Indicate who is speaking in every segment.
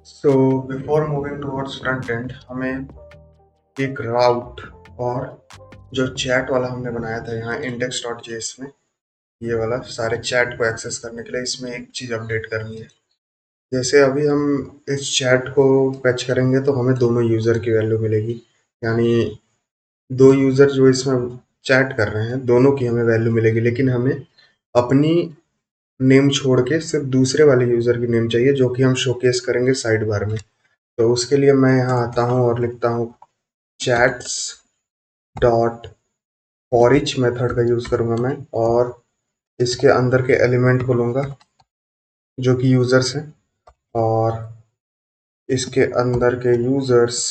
Speaker 1: So before moving towards front end, हमें एक राउट और जो चैट वाला हमने बनाया था यहाँ index.js में, ये वाला सारे चैट को एक्सेस करने के लिए इसमें एक चीज़ अपडेट करनी है। जैसे अभी हम इस चैट को फैच करेंगे तो हमें दोनों यूज़र की वैल्यू मिलेगी, यानी दो यूज़र जो इसमें चैट कर रहे हैं दोनों की हमें वैल्यू मिलेगी, लेकिन हमें अपनी नेम छोड़ के सिर्फ दूसरे वाले यूज़र की नेम चाहिए जो कि हम शोकेस करेंगे साइड बार में। तो उसके लिए मैं यहाँ आता हूँ और लिखता हूँ चैट्स डॉट फॉरइच मेथड का यूज़ करूँगा मैं, और इसके अंदर के एलिमेंट को लूँगा जो कि यूज़र्स हैं, और इसके अंदर के users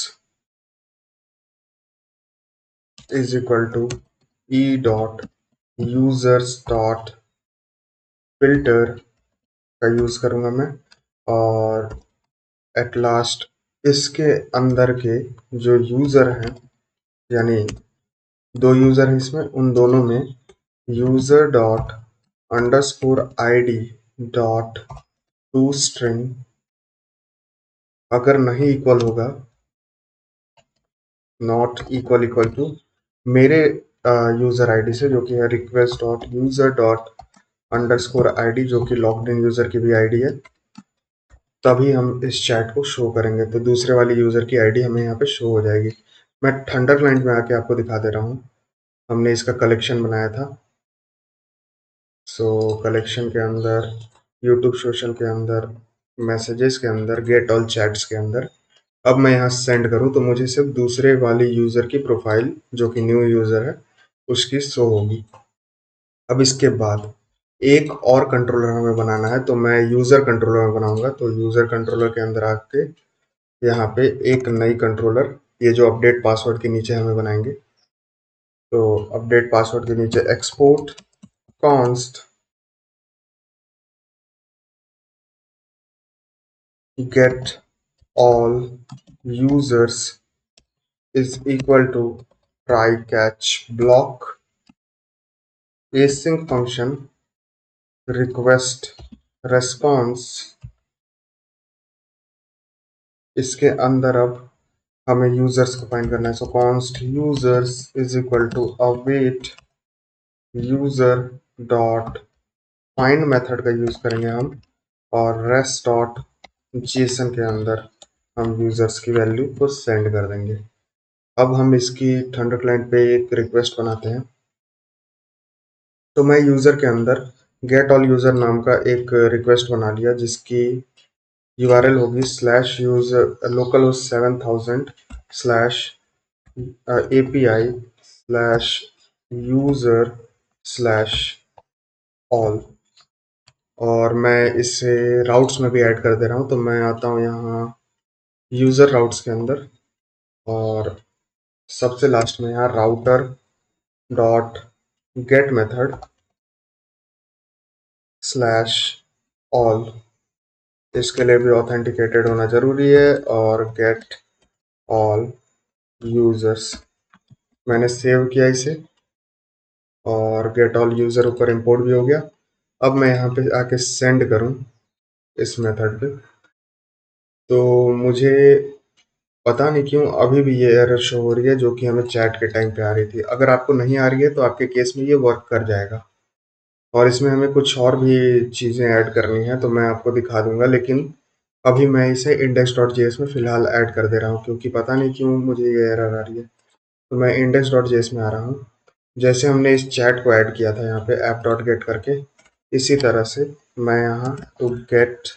Speaker 1: is equal to e dot users dot filter का यूज़ करूँगा मैं, और एट लास्ट इसके अंदर के जो यूज़र हैं, यानी दो यूज़र हैं इसमें, उन दोनों में user dot underscore ID dot to string अगर नहीं इक्वल होगा, नॉट इक्वल इक्वल टू मेरे यूज़र ID से जो कि है request dot user dot underscore ID, जो कि लॉग्ड इन यूज़र की भी ID है, तभी हम इस चैट को शो करेंगे। तो दूसरे वाले यूज़र की ID हमें यहाँ पे शो हो जाएगी। मैं थंडर क्लाइंट में आके आपको दिखा दे रहा हूँ। हमने इसका कलेक्शन बनाया था, सो कलेक्शन के अंदर, यूट्यूब सोशल के अंदर, मैसेजेस के अंदर, गेट ऑल चैट्स के अंदर, अब मैं यहाँ सेंड करूँ तो मुझे सिर्फ दूसरे वाले यूज़र की प्रोफाइल जो कि न्यू यूज़र है उसकी शो होगी। अब इसके बाद एक और कंट्रोलर हमें बनाना है, तो मैं यूज़र कंट्रोलर में बनाऊंगा। तो यूज़र कंट्रोलर के अंदर आके यहाँ पे एक नई कंट्रोलर, ये जो अपडेट पासवर्ड के नीचे हमें बनाएंगे, तो अपडेट पासवर्ड के नीचे export const get all users is equal to try catch block async function request response. इसके अंदर अब हमें यूजर्स को फाइंड करना है, so const users is equal to await user dot find method का यूज करेंगे हम, और रेस्ट डॉट जेसन के अंदर हम यूजर्स की वैल्यू को सेंड कर देंगे। अब हम इसकी थंडर क्लाइंट पे एक रिक्वेस्ट बनाते हैं। तो मैं यूजर के अंदर गेट ऑल यूजर नाम का एक रिक्वेस्ट बना लिया जिसकी URL होगी slash user local host 7000 slash API slash user slash all, और मैं इसे राउट्स में भी ऐड कर दे रहा हूँ। तो मैं आता हूँ यहाँ यूजर राउट्स के अंदर, और सबसे लास्ट में यहाँ router dot get method slash all, इसके लिए भी ऑथेंटिकेटेड होना जरूरी है, और गेट ऑल यूजर्स। मैंने सेव किया इसे, और गेट ऑल यूजर ऊपर इंपोर्ट भी हो गया। अब मैं यहाँ पे आके सेंड करूँ इस मेथड पे, तो मुझे पता नहीं क्यों अभी भी ये एरर शो हो रही है जो कि हमें चैट के टाइम पे आ रही थी। अगर आपको नहीं आ रही है तो आपके केस में ये वर्क कर जाएगा, और इसमें हमें कुछ और भी चीज़ें ऐड करनी है तो मैं आपको दिखा दूंगा, लेकिन अभी मैं इसे index.js में फ़िलहाल ऐड कर दे रहा हूँ क्योंकि पता नहीं क्यों मुझे ये एरर आ रही है। तो मैं index.js में आ रहा हूँ। जैसे हमने इस चैट को ऐड किया था यहाँ पे app.get करके, इसी तरह से मैं यहाँ टू गेट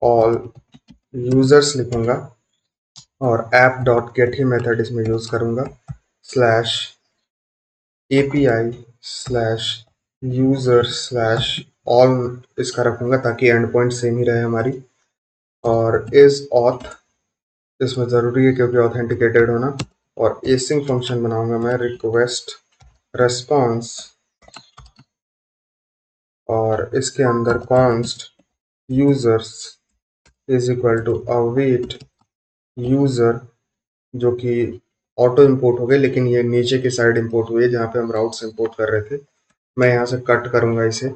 Speaker 1: ऑल यूजर्स लिखूंगा और app.get ही मेथड इसमें यूज़ करूंगा, slash API slash user slash all इसका रखूंगा ताकि एंड पॉइंट सेम ही रहे हमारी, और इज ऑथ इसमें ज़रूरी है क्योंकि ऑथेंटिकेटेड होना, और एसिंग फंक्शन बनाऊंगा मैं रिक्वेस्ट रेस्पॉन्स, और इसके अंदर const users is equal to await user, जो कि ऑटो इंपोर्ट हो गए लेकिन ये नीचे की साइड इंपोर्ट हुई है जहाँ पे हम राउट्स इंपोर्ट कर रहे थे। मैं यहाँ से कट करूंगा इसे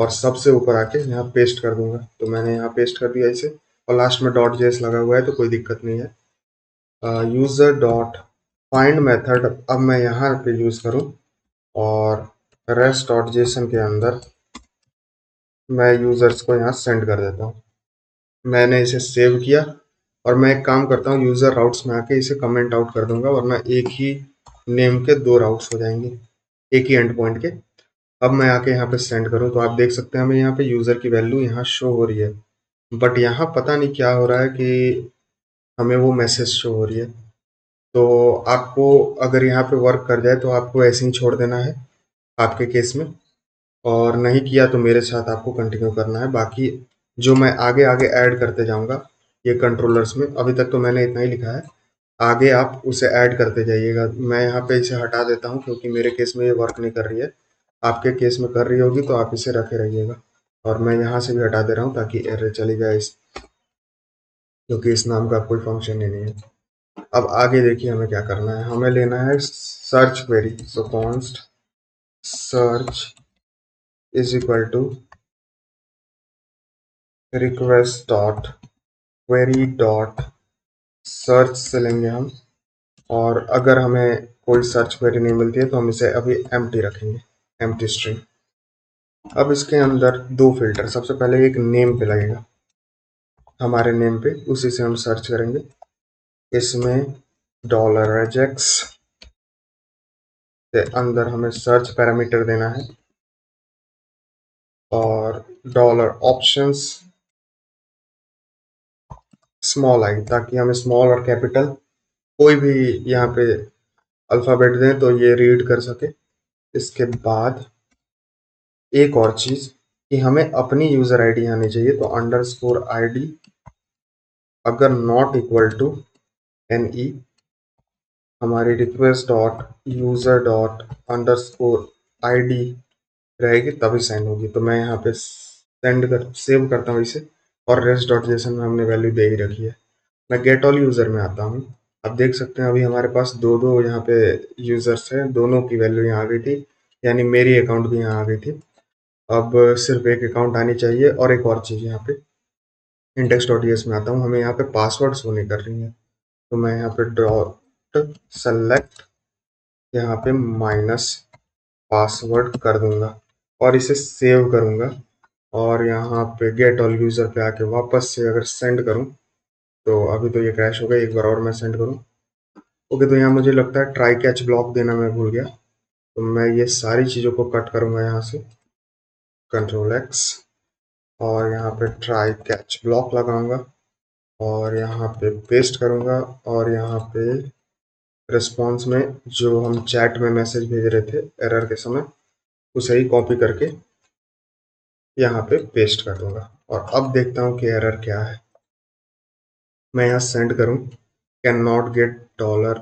Speaker 1: और सबसे ऊपर आके यहाँ पेस्ट कर दूंगा। तो मैंने यहाँ पेस्ट कर दिया इसे, और लास्ट में डॉट जेएस लगा हुआ है तो कोई दिक्कत नहीं है। यूजर डॉट फाइंड मेथड अब मैं यहाँ पे यूज करूँ, और रेस्ट डॉट जेसन के अंदर मैं यूजर्स को यहाँ सेंड कर देता हूँ। मैंने इसे सेव किया, और मैं एक काम करता हूँ, यूजर राउट्स में आके इसे कमेंट आउट कर दूंगा, वरना एक ही नेम के दो राउट्स हो जाएंगे, एक ही एंड पॉइंट के। अब मैं आके यहाँ पे सेंड करूँ तो आप देख सकते हैं हमें यहाँ पे यूजर की वैल्यू यहाँ शो हो रही है, बट यहाँ पता नहीं क्या हो रहा है कि हमें वो मैसेज शो हो रही है। तो आपको अगर यहाँ पे वर्क कर जाए तो आपको ऐसे ही छोड़ देना है आपके केस में, और नहीं किया तो मेरे साथ आपको कंटिन्यू करना है। बाकी जो मैं आगे आगे ऐड करते जाऊंगा ये कंट्रोलर्स में, अभी तक तो मैंने इतना ही लिखा है, आगे आप उसे ऐड करते जाइएगा। मैं यहाँ पे इसे हटा देता हूँ क्योंकि मेरे केस में ये वर्क नहीं कर रही है, आपके केस में कर रही होगी तो आप इसे रखे रहिएगा। और मैं यहाँ से भी हटा दे रहा हूँ ताकि एरर चली जाए क्योंकि इस नाम का कोई फंक्शन ही नहीं है। अब आगे देखिए हमें क्या करना है, हमें लेना है search query. So const search is equal to request dot query dot search से लेंगे हम, और अगर हमें कोई सर्च क्वेरी नहीं मिलती है तो हम इसे अभी एम्प्टी रखेंगे, एम्प्टी स्ट्रिंग। अब इसके अंदर दो फिल्टर, सबसे पहले एक नेम पे लगेगा, हमारे नेम पे, उसी से हम सर्च करेंगे। इसमें डॉलर regex के अंदर हमें सर्च पैरामीटर देना है, और डॉलर ऑप्शंस स्मॉल आई, ताकि हमें स्मॉल और कैपिटल कोई भी यहाँ पे अल्फ़ाबेट दें तो ये रीड कर सके। इसके बाद एक और चीज़ कि हमें अपनी यूज़र आईडी आनी चाहिए, तो अंडरस्कोर आईडी अगर not equal to N E, हमारी request dot user dot underscore ID रहेगी तभी सेंड होगी। तो मैं यहाँ पे सेंड कर सेव करता हूँ इसे, और रेस्ट डॉट जेसन में हमने वैल्यू दे ही रखी है। मैं गेट ऑल यूज़र में आता हूँ, अब देख सकते हैं अभी हमारे पास दो दो यहाँ पे यूज़र्स हैं, दोनों की वैल्यू यहाँ आ गई थी, यानी मेरी अकाउंट भी यहाँ आ गई थी। अब सिर्फ एक अकाउंट आनी चाहिए। और एक और चीज़ यहाँ पे इंडेक्स डॉट एस में आता हूँ, हमें यहाँ पे पासवर्ड शो नहीं कर रही है, तो मैं यहाँ पे डॉट सेलेक्ट यहाँ पे माइनस पासवर्ड कर दूंगा, और इसे सेव करूंगा, और यहाँ पे गेट ऑल यूज़र पे आके वापस से अगर सेंड करूँ, तो अभी तो ये क्रैश हो गया, एक बार और मैं सेंड करूँ। ओके, तो यहाँ मुझे लगता है ट्राई कैच ब्लॉक देना मैं भूल गया, तो मैं ये सारी चीज़ों को कट करूँगा यहाँ से, कंट्रोल एक्स, और यहाँ पे ट्राई कैच ब्लॉक लगाऊंगा, और यहाँ पे पेस्ट करूँगा, और यहाँ पे रिस्पॉन्स में जो हम चैट में मैसेज भेज रहे थे एरर के समय, उसे ही कॉपी करके यहाँ पे पेस्ट कर दूंगा। और अब देखता हूँ कि एरर क्या है। मैं यहाँ सेंड करूँ, can not gate dollar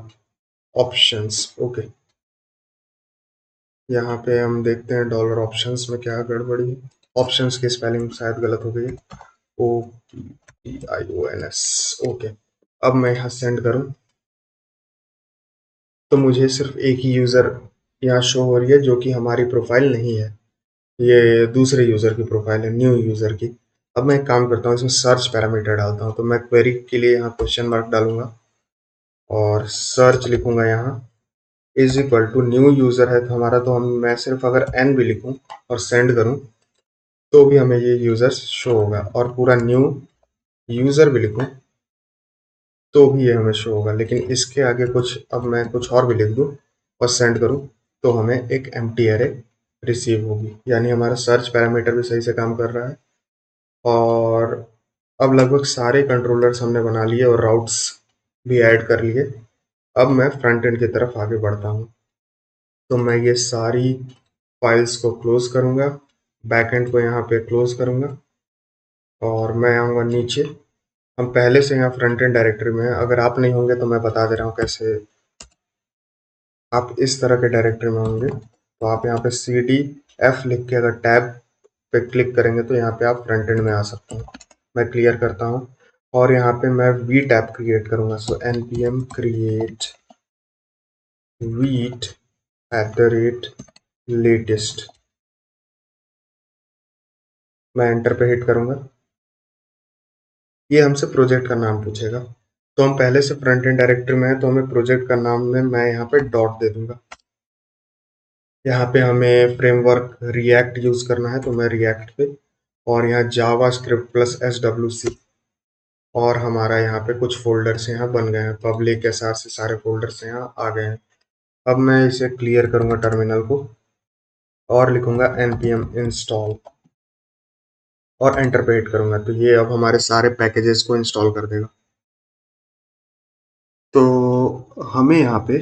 Speaker 1: options. Okay, यहाँ पे हम देखते हैं डॉलर ऑप्शंस में क्या गड़बड़ी है। ऑप्शंस की स्पेलिंग शायद गलत हो गई है, OPIONS। ओके, अब मैं यहाँ सेंड करूँ तो मुझे सिर्फ एक ही यूज़र यहाँ शो हो रही है, जो कि हमारी प्रोफाइल नहीं है, ये दूसरे यूज़र की प्रोफाइल है, न्यू यूज़र की। अब मैं एक काम करता हूँ, इसमें सर्च पैरामीटर डालता हूँ, तो मैं क्वेरी के लिए यहाँ क्वेश्चन मार्क डालूंगा, और सर्च लिखूंगा यहाँ is equal to new user है तो हमारा, तो हम मैं सिर्फ अगर एन भी लिखूं और सेंड करूं तो भी हमें ये यूज़र्स शो होगा, और पूरा न्यू यूज़र भी लिखूं तो भी ये हमें शो होगा। लेकिन इसके आगे कुछ, अब मैं कुछ और भी लिख दूं और सेंड करूं तो हमें एक एम्प्टी एरे रिसीव होगी, यानी हमारा सर्च पैरामीटर भी सही से काम कर रहा है। और अब लगभग सारे कंट्रोलर्स हमने बना लिए और राउट्स भी ऐड कर लिए। अब मैं फ्रंट एंड की तरफ आगे बढ़ता हूँ, तो मैं ये सारी फाइल्स को क्लोज करूँगा, बैक एंड को यहाँ पे क्लोज करूँगा, और मैं आऊँगा नीचे। हम पहले से यहाँ फ्रंट एंड डायरेक्टरी में हैं, अगर आप नहीं होंगे तो मैं बता दे रहा हूँ कैसे। आप इस तरह के डायरेक्टरी में होंगे तो आप यहाँ पे CDF लिख के अगर टैब पे क्लिक करेंगे तो यहाँ पे आप फ्रंट एंड में आ सकते हैं। मैं क्लियर करता हूँ, और यहाँ पे मैं वी टैब क्रिएट करूँगा। सो npm create वीट @latest। मैं एंटर पे हिट करूंगा। ये हमसे प्रोजेक्ट का नाम पूछेगा, तो हम पहले से फ्रंट एंड डायरेक्टरी में है तो हमें प्रोजेक्ट का नाम में मैं यहाँ पे डॉट दे दूंगा। यहाँ पे हमें फ्रेमवर्क रिएक्ट यूज करना है तो मैं रिएक्ट पे, और यहाँ जावा स्क्रिप्ट प्लस SWC, और हमारा यहाँ पे कुछ फोल्डर्स यहाँ बन गए हैं, पब्लिक SR से सारे फोल्डर्स यहाँ आ गए हैं। अब मैं इसे क्लियर करूंगा टर्मिनल को और लिखूंगा npm install और एंटर पे हिट करूंगा, तो ये अब हमारे सारे पैकेजेस को इंस्टॉल कर देगा। तो हमें यहाँ पे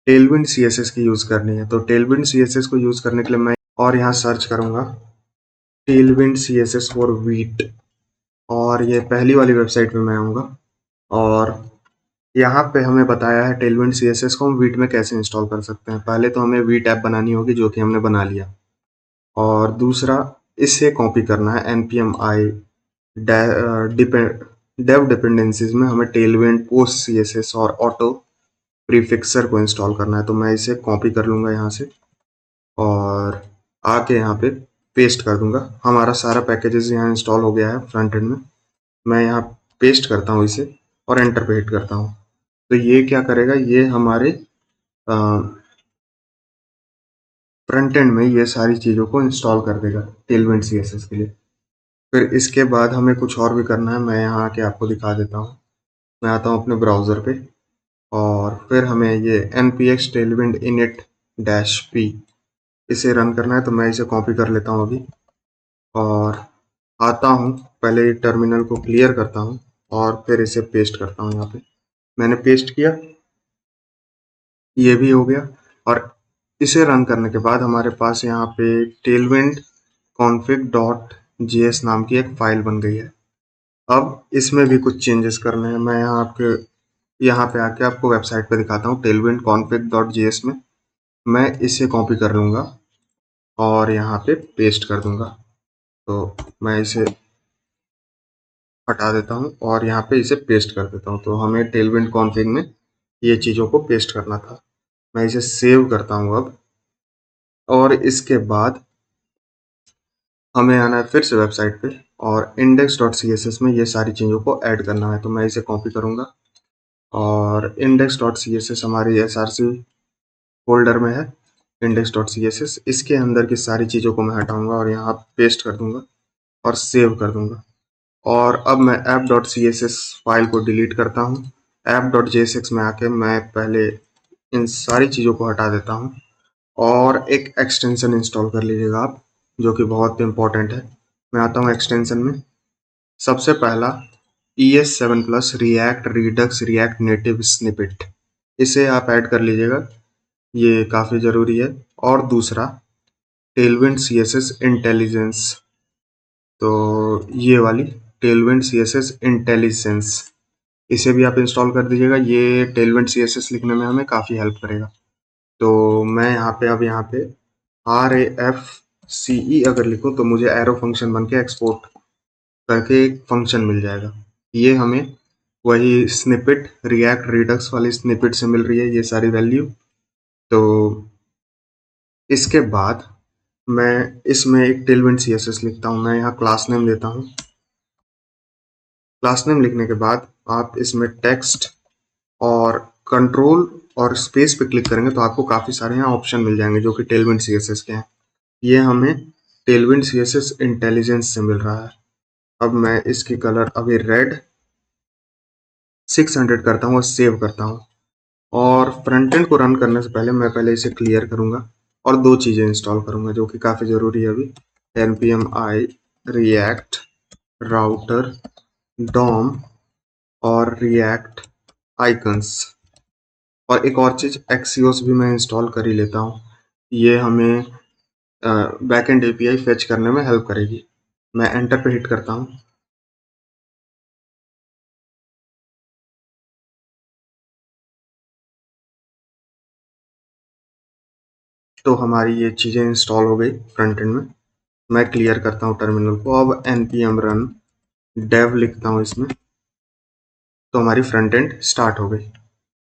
Speaker 1: टेलविंड CSS की यूज करनी है, तो टेलविंड CSS को यूज करने के लिए मैं और यहाँ सर्च करूंगा टेलविंड CSS फॉर वीट, और ये पहली वाली वेबसाइट पे मैं आऊँगा, और यहाँ पे हमें बताया है टेलविंड CSS को हम वीट में कैसे इंस्टॉल कर सकते हैं। पहले तो हमें वीट ऐप बनानी होगी जो कि हमने बना लिया, और दूसरा इससे कॉपी करना है npm i डेव डिपेंडेंसीज में हमें टेलविंड पोस्ट CSS और ऑटो प्रीफिक्सर को इंस्टॉल करना है। तो मैं इसे कॉपी कर लूँगा यहाँ से और आके यहाँ पे पेस्ट कर दूंगा। हमारा सारा पैकेजेस यहाँ इंस्टॉल हो गया है फ्रंट एंड में। मैं यहाँ पेस्ट करता हूँ इसे और एंटर पे हिट करता हूँ, तो ये क्या करेगा, ये हमारे फ्रंट एंड में ये सारी चीज़ों को इंस्टॉल कर देगा टेलविंड CSS के लिए। फिर इसके बाद हमें कुछ और भी करना है, मैं यहाँ आके आपको दिखा देता हूँ। मैं आता हूँ अपने ब्राउज़र पे, और फिर हमें ये npx tailwind init -p इसे रन करना है, तो मैं इसे कॉपी कर लेता हूँ अभी और आता हूँ, पहले टर्मिनल को क्लियर करता हूँ और फिर इसे पेस्ट करता हूँ। यहाँ पे मैंने पेस्ट किया, ये भी हो गया, और इसे रन करने के बाद हमारे पास यहाँ पे tailwind config.js नाम की एक फाइल बन गई है। अब इसमें भी कुछ चेंजेस करने हैं, मैं यहाँ पे आके आपको वेबसाइट पे दिखाता हूँ। tailwind config.js में मैं इसे कॉपी कर लूँगा और यहाँ पे पेस्ट कर दूंगा। तो मैं इसे हटा देता हूँ और यहाँ पे इसे पेस्ट कर देता हूँ। तो हमें टेलविंड कॉन्फ़िग में ये चीज़ों को पेस्ट करना था। मैं इसे सेव करता हूँ अब, और इसके बाद हमें आना है फिर से वेबसाइट पे और index.css में ये सारी चीज़ों को ऐड करना है। तो मैं इसे कॉपी करूँगा और index.css हमारी SRC फोल्डर में है। index.css इसके अंदर की सारी चीज़ों को मैं हटाऊंगा और यहाँ पेस्ट कर दूंगा और सेव कर दूंगा। और अब मैं app.css फाइल को डिलीट करता हूँ। app.jsx में आके मैं पहले इन सारी चीज़ों को हटा देता हूँ और एक एक्सटेंशन इंस्टॉल कर लीजिएगा आप, जो कि बहुत इंपॉर्टेंट है। मैं आता हूँ एक्सटेंशन में, सबसे पहला ES7 plus react Redux react native snippet, इसे आप ऐड कर लीजिएगा, ये काफ़ी ज़रूरी है। और दूसरा टेलविंड CSS इंटेलिजेंस, तो ये वाली टेलविंड CSS इंटेलिजेंस, इसे भी आप इंस्टॉल कर दीजिएगा। ये टेलविंड CSS लिखने में हमें काफ़ी हेल्प करेगा। तो मैं यहाँ पे अब यहाँ पे RAFCE अगर लिखूँ तो मुझे एरो फंक्शन बन के एक्सपोर्ट करके एक फंक्शन मिल जाएगा। ये हमें वही स्निपेट रिएक्ट रिडक्स वाली स्निपेट से मिल रही है ये सारी वैल्यू। तो इसके बाद मैं इसमें एक टेलविंड CSS लिखता हूँ। मैं यहाँ क्लास नेम देता हूँ। क्लास नेम लिखने के बाद आप इसमें टेक्स्ट और कंट्रोल और स्पेस पे क्लिक करेंगे तो आपको काफ़ी सारे यहाँ ऑप्शन मिल जाएंगे जो कि टेलविंड CSS के हैं। ये हमें टेलविंड CSS इंटेलिजेंस से मिल रहा है। अब मैं इसकी कलर अभी रेड 600 करता हूँ और सेव करता हूँ। और फ्रंट एंड को रन करने से पहले मैं पहले इसे क्लियर करूँगा और दो चीज़ें इंस्टॉल करूँगा जो कि काफ़ी ज़रूरी है अभी, npm i react router DOM और react icons, और एक और चीज़ Axios भी मैं इंस्टॉल कर ही लेता हूँ। ये हमें बैकएंड API फेच करने में हेल्प करेगी। मैं एंटर पे हिट करता हूँ। तो हमारी ये चीज़ें इंस्टॉल हो गई फ्रंट एंड में। मैं क्लियर करता हूँ टर्मिनल को। अब npm run dev लिखता हूँ इसमें, तो हमारी फ्रंट एंड स्टार्ट हो गई।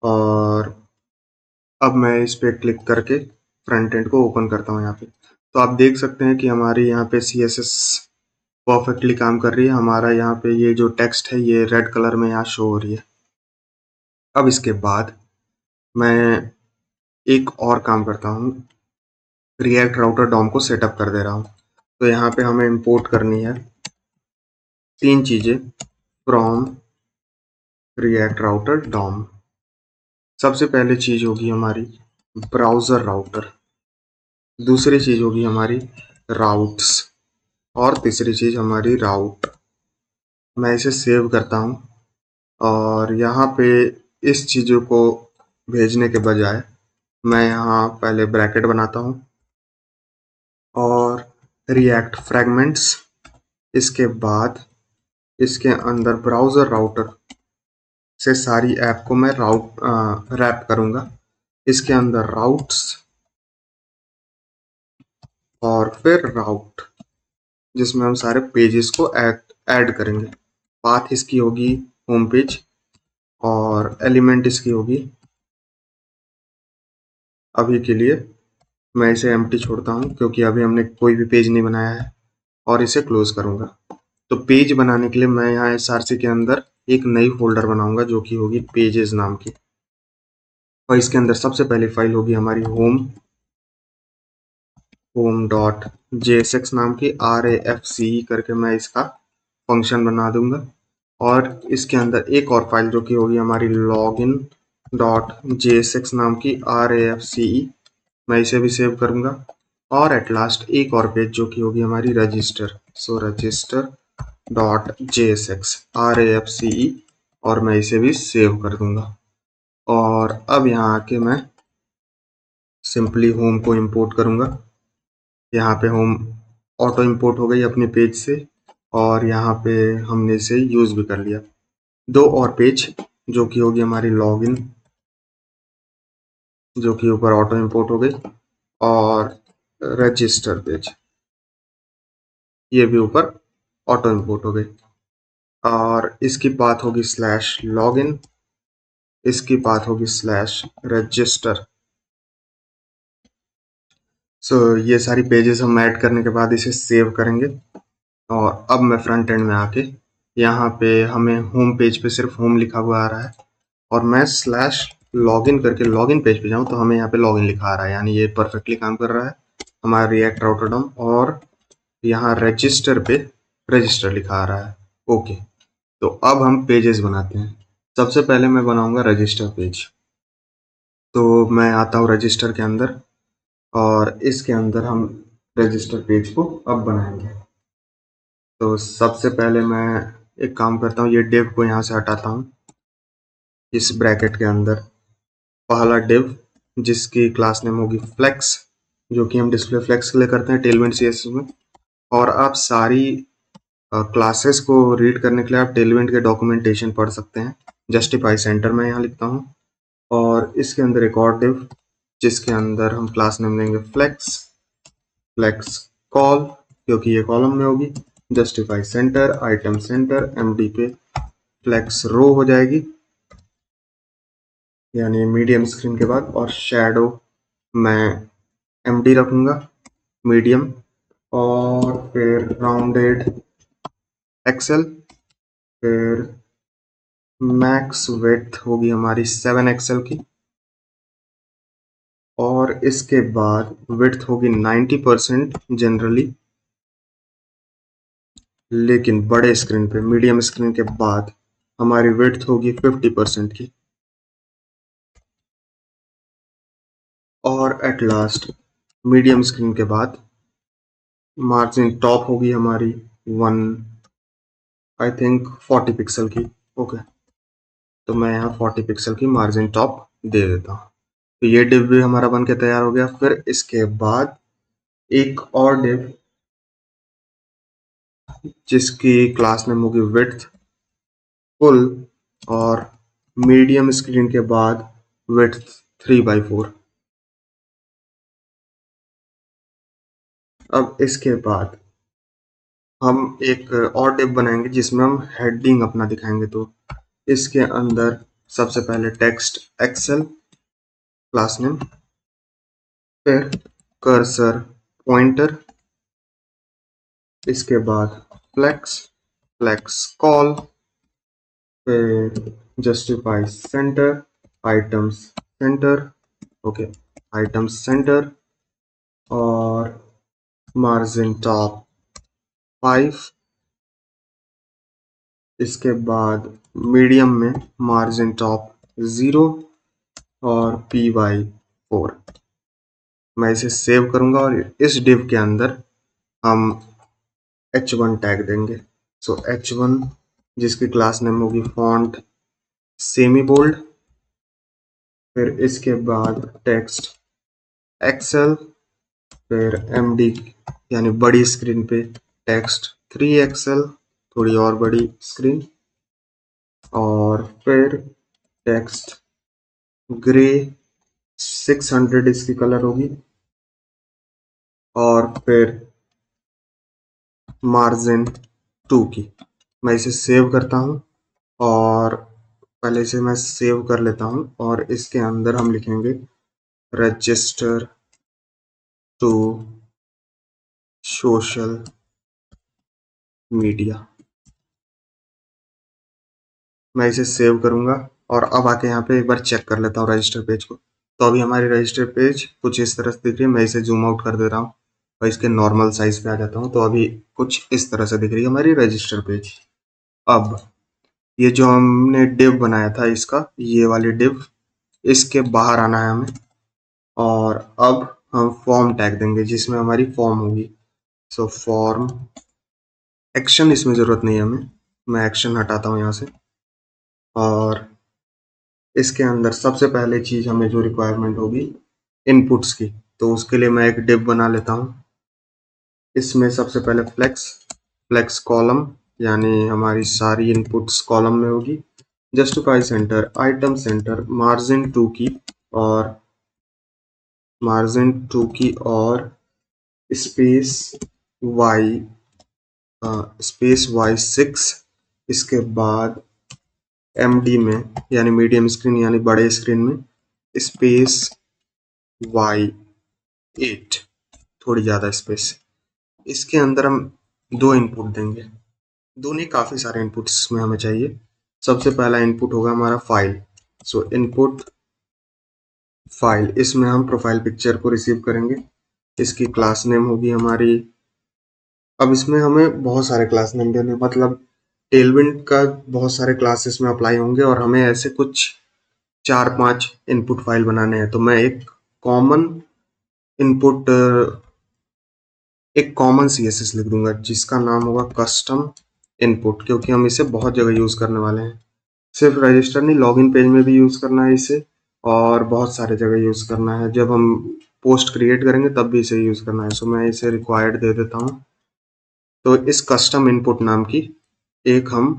Speaker 1: और अब मैं इस पे क्लिक करके फ्रंट एंड को ओपन करता हूँ यहाँ पे, तो आप देख सकते हैं कि हमारी यहाँ पे CSS परफेक्टली काम कर रही है। हमारा यहाँ पे ये जो टेक्स्ट है ये रेड कलर में यहाँ शो हो रही है। अब इसके बाद मैं एक और काम करता हूँ, रिएक्ट राउटर डॉम को सेटअप कर दे रहा हूँ। तो यहाँ पे हमें इंपोर्ट करनी है 3 चीजें फ्रॉम रिएक्ट राउटर डॉम। सबसे पहले चीज होगी हमारी ब्राउजर राउटर, दूसरी चीज होगी हमारी राउट्स, और तीसरी चीज हमारी राउट। मैं इसे सेव करता हूँ और यहाँ पे इस चीजों को भेजने के बजाय मैं यहाँ पहले ब्रैकेट बनाता हूँ और रिएक्ट फ्रैगमेंट्स, इसके बाद इसके अंदर ब्राउजर राउटर से सारी ऐप को मैं रैप करूँगा। इसके अंदर राउट्स और फिर राउट, जिसमें हम सारे पेजेस को ऐड करेंगे। पाथ इसकी होगी होम पेज और एलिमेंट इसकी होगी, अभी के लिए मैं इसे एम्प्टी छोड़ता हूँ क्योंकि अभी हमने कोई भी पेज नहीं बनाया है, और इसे क्लोज करूँगा। तो पेज बनाने के लिए मैं यहाँ एसआरसी के अंदर एक नई फोल्डर बनाऊंगा जो कि होगी पेजेस नाम की, और इसके अंदर सबसे पहले फाइल होगी हमारी होम डॉट JSX नाम की RAFCE करके मैं इसका फंक्शन बना दूंगा। और इसके अंदर एक और फाइल जो कि होगी हमारी लॉगिन डॉट JSX नाम की RAFCE, मैं इसे भी सेव करूंगा। और एट लास्ट एक और पेज जो कि होगी हमारी रजिस्टर, सो रजिस्टर डॉट JSX RAFCE, और मैं इसे भी सेव कर दूंगा। और अब यहाँ आके मैं सिंपली होम को इंपोर्ट करूंगा। यहाँ पे होम ऑटो इंपोर्ट हो गई अपने पेज से, और यहाँ पे हमने इसे यूज भी कर लिया। दो और पेज जो कि होगी हमारी लॉगिन, जो कि ऊपर ऑटो इंपोर्ट हो गई, और रजिस्टर पेज ये भी ऊपर ऑटो इंपोर्ट हो गई। और इसकी बात होगी स्लैश लॉगिन, इसकी बात होगी स्लैश रजिस्टर। सो ये सारी पेजेस हम ऐड करने के बाद इसे सेव करेंगे। और अब मैं फ्रंट एंड में आके यहाँ पे हमें होम पेज पे सिर्फ होम लिखा हुआ आ रहा है, और मैं स्लैश लॉगिन करके लॉगिन पेज पे जाऊँ तो हमें यहाँ पे लॉगिन लिखा आ रहा है, यानी ये परफेक्टली काम कर रहा है हमारा रिएक्ट राउटर डॉम। और यहाँ रजिस्टर पे रजिस्टर लिखा आ रहा है। ओके, तो अब हम पेजेस बनाते हैं। सबसे पहले मैं बनाऊंगा रजिस्टर पेज। तो मैं आता हूँ रजिस्टर के अंदर, और इसके अंदर हम रजिस्टर पेज को अब बनाएंगे। तो सबसे पहले मैं एक काम करता हूँ, ये डिव को यहाँ से हटाता हूँ। इस ब्रैकेट के अंदर पहला डिव जिसकी क्लास नेम होगी फ्लेक्स, जो कि हम डिस्प्ले फ्लेक्स के लिए करते हैं टेलविंड CSS में। और आप सारी क्लासेस को रीड करने के लिए आप टेलविंड के डॉक्यूमेंटेशन पढ़ सकते हैं। जस्टिफाई सेंटर में यहाँ लिखता हूँ, और इसके अंदर एक और डिव जिसके अंदर हम क्लास नेम लेंगे फ्लेक्स, फ्लेक्स कॉल क्योंकि ये कॉलम में होगी। Justify centre, item centre, MD पे फ्लेक्स रो हो जाएगी, यानी मीडियम स्क्रीन के बाद। और शैडो मैं MD रखूंगा मीडियम, और फिर राउंडेड एक्सेल, फिर मैक्स विड्थ होगी हमारी 7 एक्सेल की, और इसके बाद विड्थ होगी 90% जनरली, लेकिन बड़े स्क्रीन पे मीडियम स्क्रीन के बाद हमारी विड्थ होगी 50% की। और एट लास्ट मीडियम स्क्रीन के बाद मार्जिन टॉप होगी हमारी 40 पिक्सल की। ओके, तो मैं यहाँ 40 पिक्सल की मार्जिन टॉप दे देता हूँ। तो ये डिव भी हमारा बन के तैयार हो गया। फिर इसके बाद एक और डिव जिसकी क्लास नेम होगी विड्थ फुल, और मीडियम स्क्रीन के बाद विड्थ 3/4। अब इसके बाद हम एक और डिव बनाएंगे जिसमें हम हेडिंग अपना दिखाएंगे। तो इसके अंदर सबसे पहले टेक्स्ट एक्सेल क्लास नेम, फिर कर्सर पॉइंटर, इसके बाद फ्लेक्स, फ्लेक्स कॉल, फिर justify centre, items centre, okay, items centre, और मार्जिन टॉप 5, इसके बाद मीडियम में मार्जिन टॉप 0 और पी वाई 4। मैं इसे सेव करूंगा और इस डिव के अंदर हम h1 टैग देंगे। सो h1 जिसकी क्लास नेम होगी फॉन्ट सेमी बोल्ड, फिर इसके बाद टेक्स्ट एक्सेल, फिर md यानी बड़ी स्क्रीन पे टेक्स्ट 3XL, थोड़ी और बड़ी स्क्रीन, और फिर टेक्स्ट ग्रे 600 इसकी कलर होगी, और फिर मार्जिन 2 की। मैं इसे सेव करता हूँ और पहले से मैं सेव कर लेता हूँ, और इसके अंदर हम लिखेंगे रजिस्टर टू सोशल मीडिया। मैं इसे सेव करूंगा और अब आके यहाँ पे एक बार चेक कर लेता हूँ रजिस्टर पेज को। तो अभी हमारी रजिस्टर पेज कुछ इस तरह से दिख रही है। मैं इसे जूम आउट कर दे रहा हूँ और इसके नॉर्मल साइज पे आ जाता हूँ। तो अभी कुछ इस तरह से दिख रही है हमारी रजिस्टर पेज। अब ये जो हमने डिव बनाया था इसका, ये वाली डिव, इसके बाहर आना है हमें, और अब हम फॉर्म टैग देंगे जिसमें हमारी फॉर्म होगी। सो फॉर्म एक्शन, इसमें जरूरत नहीं है हमें, मैं एक्शन हटाता हूँ यहाँ से। और इसके अंदर सबसे पहले चीज हमें जो रिक्वायरमेंट होगी इनपुट्स की, तो उसके लिए मैं एक डिव बना लेता हूँ। इसमें सबसे पहले फ्लेक्स, फ्लेक्स कॉलम, यानी हमारी सारी इनपुट्स कॉलम में होगी। Justify centre, item centre, margin 2 की, और मार्जिन 2 की और स्पेस वाई, स्पेस वाई 6। इसके बाद एमडी में यानी मीडियम स्क्रीन यानी बड़े स्क्रीन में स्पेस वाई 8, थोड़ी ज़्यादा स्पेस। इसके अंदर हम दो इनपुट देंगे, दो नहीं काफ़ी सारे इनपुट्स इसमें हमें चाहिए। सबसे पहला इनपुट होगा हमारा फाइल। सो इनपुट फाइल, इसमें हम प्रोफाइल पिक्चर को रिसीव करेंगे। इसकी क्लास नेम होगी हमारी, अब इसमें हमें बहुत सारे क्लास नेम देने, मतलब टेलविंड का बहुत सारे क्लासेस में अप्लाई होंगे और हमें ऐसे कुछ 4-5 इनपुट फाइल बनाने हैं। तो मैं कॉमन इनपुट एक कॉमन CSS लिख दूंगा जिसका नाम होगा कस्टम इनपुट, क्योंकि हम इसे बहुत जगह यूज करने वाले हैं। सिर्फ रजिस्टर नहीं, लॉगिन पेज में भी यूज करना है इसे, और बहुत सारे जगह यूज करना है। जब हम पोस्ट क्रिएट करेंगे तब भी इसे यूज करना है। सो मैं इसे रिक्वायर्ड दे देता हूँ। तो इस कस्टम इनपुट नाम की एक हम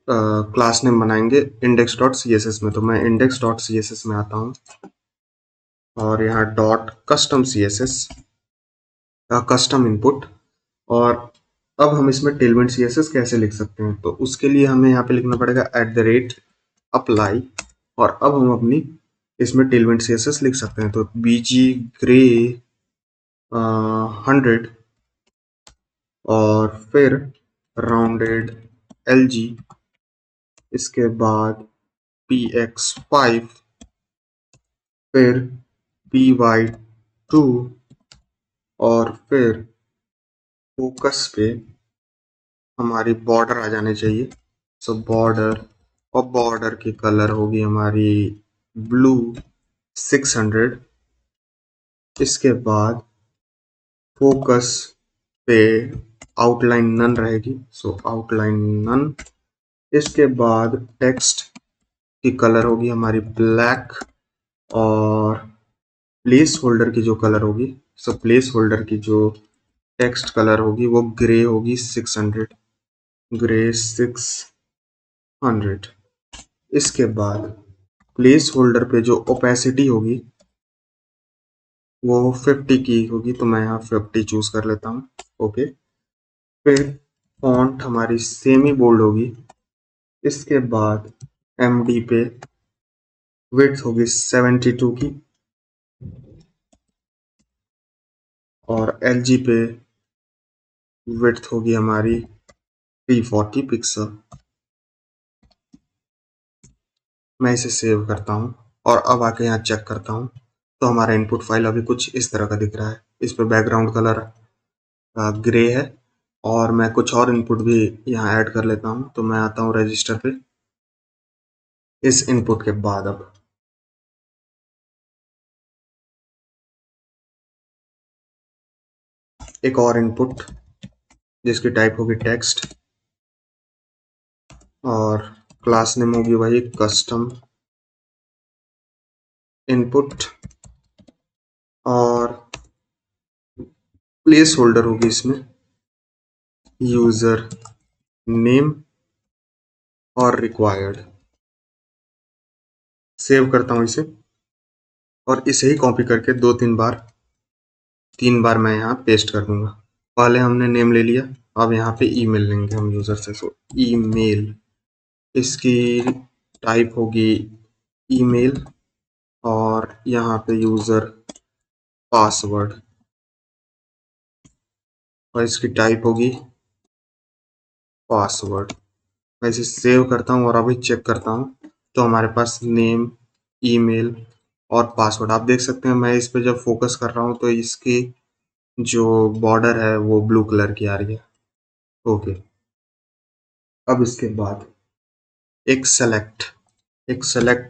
Speaker 1: क्लास नेम बनाएंगे index dot C S S में। तो मैं index dot C S S में आता हूँ और यहाँ dot custom C S S, custom input. और अब हम इसमें टेलविंड सी एस एस कैसे लिख सकते हैं, तो उसके लिए हमें यहाँ पे लिखना पड़ेगा @apply। और अब हम अपनी इसमें टेलविंड सी एस एस लिख सकते हैं। तो BG ग्रे 100, और फिर राउंडेड LG, इसके बाद PX5, फिर PY2, और फिर फोकस पे हमारी बॉर्डर आ जानी चाहिए। सो बॉर्डर, और बॉर्डर की कलर होगी हमारी ब्लू 600। इसके बाद फोकस पे आउटलाइन नन रहेगी, सो आउटलाइन नन। इसके बाद टेक्स्ट की कलर होगी हमारी ब्लैक, और प्लेस होल्डर की जो कलर होगी, सो प्लेस होल्डर की जो टेक्स्ट कलर होगी वो ग्रे होगी 600, ग्रे 600। इसके बाद प्लेस होल्डर पे जो ओपेसिटी होगी वो 50 की होगी, तो मैं यहाँ 50 चूज कर लेता हूँ। ओके, फिर फॉन्ट हमारी सेमी बोल्ड होगी। इसके बाद MD पे विड्थ होगी 72 की, और LG पे विड्थ होगी हमारी 340 पिक्सल। मैं इसे सेव करता हूँ और अब आके यहाँ चेक करता हूँ तो हमारा इनपुट फाइल अभी कुछ इस तरह का दिख रहा है। इस पे बैकग्राउंड कलर ग्रे है और मैं कुछ और इनपुट भी यहाँ ऐड कर लेता हूँ। तो मैं आता हूँ रजिस्टर पे इस इनपुट के बाद। अब एक और इनपुट जिसकी टाइप होगी टेक्स्ट और क्लास नेम होगी वही कस्टम इनपुट और प्लेस होल्डर होगी इसमें यूजर नेम और रिक्वायर्ड। सेव करता हूँ इसे और इसे ही कॉपी करके तीन बार मैं यहाँ पेस्ट कर दूंगा। पहले हमने नेम ले लिया, अब यहाँ पे ईमेल लेंगे हम यूजर से। सो ईमेल, इसकी टाइप होगी ईमेल और यहाँ पे यूजर पासवर्ड और इसकी टाइप होगी पासवर्ड। मैं इसे सेव करता हूँ और अभी चेक करता हूँ तो हमारे पास नेम, ईमेल और पासवर्ड। आप देख सकते हैं मैं इस पे जब फोकस कर रहा हूँ तो इसकी जो बॉर्डर है वो ब्लू कलर की आ रही है। ओके, अब इसके बाद एक सेलेक्ट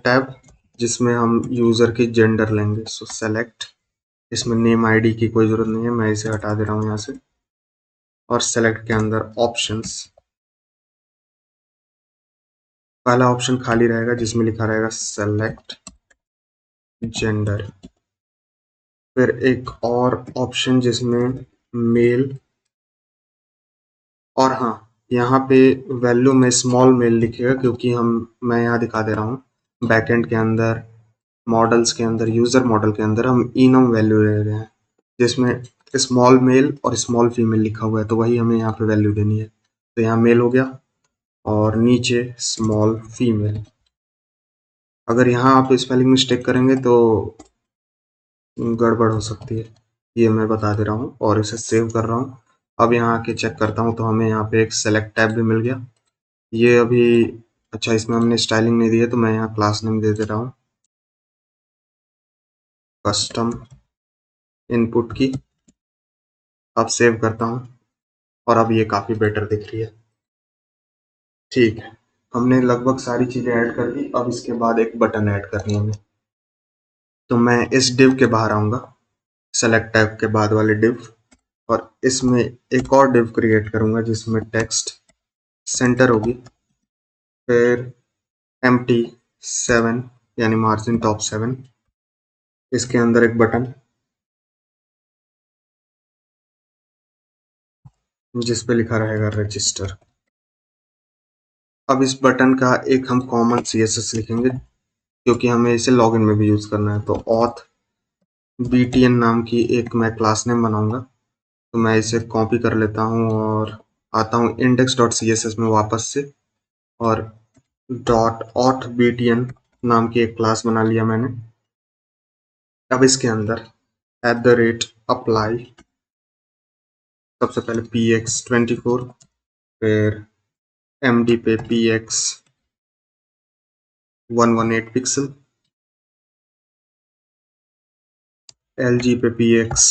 Speaker 1: टैब जिसमें हम यूजर की जेंडर लेंगे। सो सेलेक्ट, इसमें नेम आईडी की कोई जरूरत नहीं है, मैं इसे हटा दे रहा हूँ यहाँ से। और सेलेक्ट के अंदर ऑप्शंस, पहला ऑप्शन खाली रहेगा जिसमें लिखा रहेगा सेलेक्ट जेंडर। फिर एक और ऑप्शन जिसमें मेल, और हाँ यहाँ पे वैल्यू में स्मॉल मेल लिखेगा क्योंकि मैं यहाँ दिखा दे रहा हूँ बैकएंड के अंदर मॉडल्स के अंदर यूजर मॉडल के अंदर हम इनम वैल्यू ले रहे हैं जिसमें स्मॉल मेल और स्मॉल फीमेल लिखा हुआ है, तो वही हमें यहाँ पे वैल्यू देनी है। तो यहाँ मेल हो गया और नीचे स्मॉल फीमेल। अगर यहाँ आप स्पेलिंग मिस्टेक करेंगे तो गड़बड़ हो सकती है, ये मैं बता दे रहा हूँ और इसे सेव कर रहा हूँ। अब यहाँ आके चेक करता हूँ तो हमें यहाँ पे एक सेलेक्ट टैब भी मिल गया। ये अभी अच्छा, इसमें हमने स्टाइलिंग नहीं दी है तो मैं यहाँ क्लास नेम दे दे रहा हूँ कस्टम इनपुट की। अब सेव करता हूँ और अब ये काफ़ी बेटर दिख रही है। ठीक है, हमने लगभग सारी चीज़ें ऐड कर दी। अब इसके बाद एक बटन ऐड करनी है हमें। तो मैं इस डिव के बाहर आऊँगा, सेलेक्ट टैब के बाद वाले डिव, और इसमें एक और डिव क्रिएट करूँगा जिसमें टेक्स्ट सेंटर होगी। फिर empty 7 यानी मार्जिन टॉप 7, इसके अंदर एक बटन जिस पे लिखा रहेगा रजिस्टर। अब इस बटन का एक हम कॉमन CSS लिखेंगे क्योंकि हमें इसे लॉगिन में भी यूज करना है। तो auth btn नाम की एक मैं क्लास नेम बनाऊंगा। तो मैं इसे कॉपी कर लेता हूँ और आता हूँ index.css में वापस से, और auth btn नाम की एक क्लास बना लिया मैंने। अब इसके अंदर @apply, सबसे पहले px24, फिर md पे px 118 पिक्सल, lg पे px